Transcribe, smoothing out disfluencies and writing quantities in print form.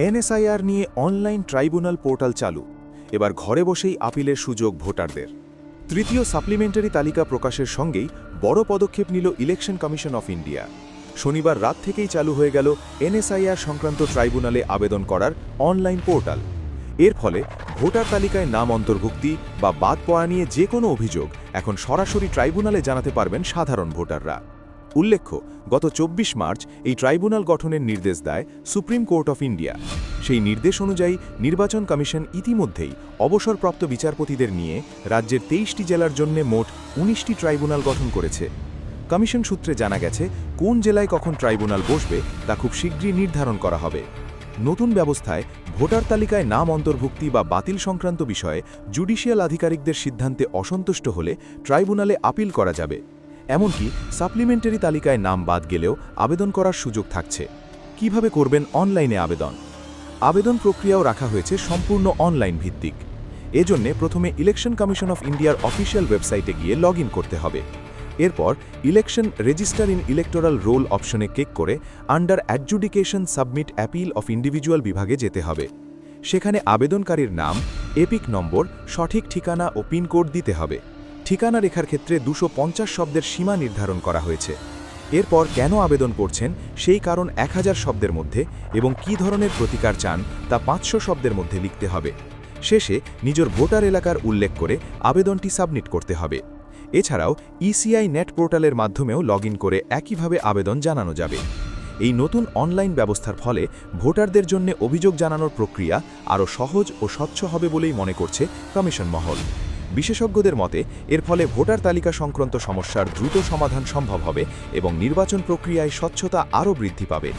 এনএসআইআর নিয়ে online tribunal portal চালু। এবার ঘরে বসেই আপিলের সুযোগ ভোটারদের। তৃতীয় সাপ্লিমেন্টারি তালিকা প্রকাশের সঙ্গেই বড় পদক্ষেপ নিল ইলেকশন কমিশন অফ ইন্ডিয়া। শনিবার রাত থেকেই চালু হয়ে গেল এনএসআইআর সংক্রান্ত ট্রাইব্যুনালে আবেদন করার অনলাইন পোর্টাল। এর ফলে ভোটার তালিকায় নাম অন্তর্ভুক্তি বা বাদ পড়া নিয়ে যে কোনো অভিযোগ এখন সরাসরি ট্রাইব্যুনালে জানাতে পারবেন সাধারণ ভোটাররা। উল্লেখ্য, গত ২৪ মার্চ এই ট্রাইব্যুনাল গঠনের নির্দেশ দেয় সুপ্রিম কোর্ট অফ ইন্ডিয়া। সেই নির্দেশ অনুযায়ী নির্বাচন কমিশন ইতিমধ্যেই অবসরপ্রাপ্ত বিচারপতিদের নিয়ে রাজ্যের ২৩টি জেলার জন্য মোট ১৯টি ট্রাইব্যুনাল গঠন করেছে। কমিশন সূত্রে জানা গেছে, কোন জেলায় কখন ট্রাইব্যুনাল বসবে তা খুব শীঘ্রই নির্ধারণ করা হবে। নতুন ব্যবস্থায় ভোটার তালিকায় নাম অন্তর্ভুক্তি বা বাতিল সংক্রান্ত বিষয়ে জুডিশিয়াল আধিকারিকদের সিদ্ধান্তে অসন্তুষ্ট হলে ট্রাইব্যুনালে আপিল করা যাবে। এমনকি সাপ্লিমেন্টারি তালিকায় নাম বাদ গেলেও আবেদন করার সুযোগ থাকছে। কিভাবে করবেন অনলাইনে আবেদন? আবেদন প্রক্রিয়াও রাখা হয়েছে সম্পূর্ণ অনলাইন ভিত্তিক। এজন্য প্রথমে ইলেকশন কমিশন অফ ইন্ডিয়ার অফিসিয়াল ওয়েবসাইটে গিয়ে লগ করতে হবে। এরপর election register in electoral role অপশনে ক্লিক করে under adjudication submit appeal of individual বিভাগে যেতে হবে। সেখানে আবেদনকারীর নাম, এপিক নম্বর, সঠিক ঠিকানা ও পিনকোড দিতে হবে। ঠিকানা রেখার ক্ষেত্রে ২৫০ শব্দের সীমা নির্ধারণ করা হয়েছে। এরপর কেন আবেদন করছেন সেই কারণ ১০০০ শব্দের মধ্যে এবং কী ধরনের প্রতিকার চান তা ৫০০ শব্দের মধ্যে লিখতে হবে। শেষে নিজের ভোটার এলাকার উল্লেখ করে আবেদনটি সাবমিট করতে হবে। এছাড়াও ইসিআই নেট পোর্টালের মাধ্যমেও লগ করে একইভাবে আবেদন জানানো যাবে। এই নতুন অনলাইন ব্যবস্থার ফলে ভোটারদের জন্য অভিযোগ জানানোর প্রক্রিয়া আরও সহজ ও স্বচ্ছ হবে বলেই মনে করছে কমিশন মহল। বিশেষজ্ঞদের মতে এর ফলে ভোটার তালিকা সংক্রান্ত সমস্যার দ্রুত সমাধান সম্ভব হবে এবং নির্বাচন প্রক্রিয়ায় স্বচ্ছতা আরও বৃদ্ধি পাবে।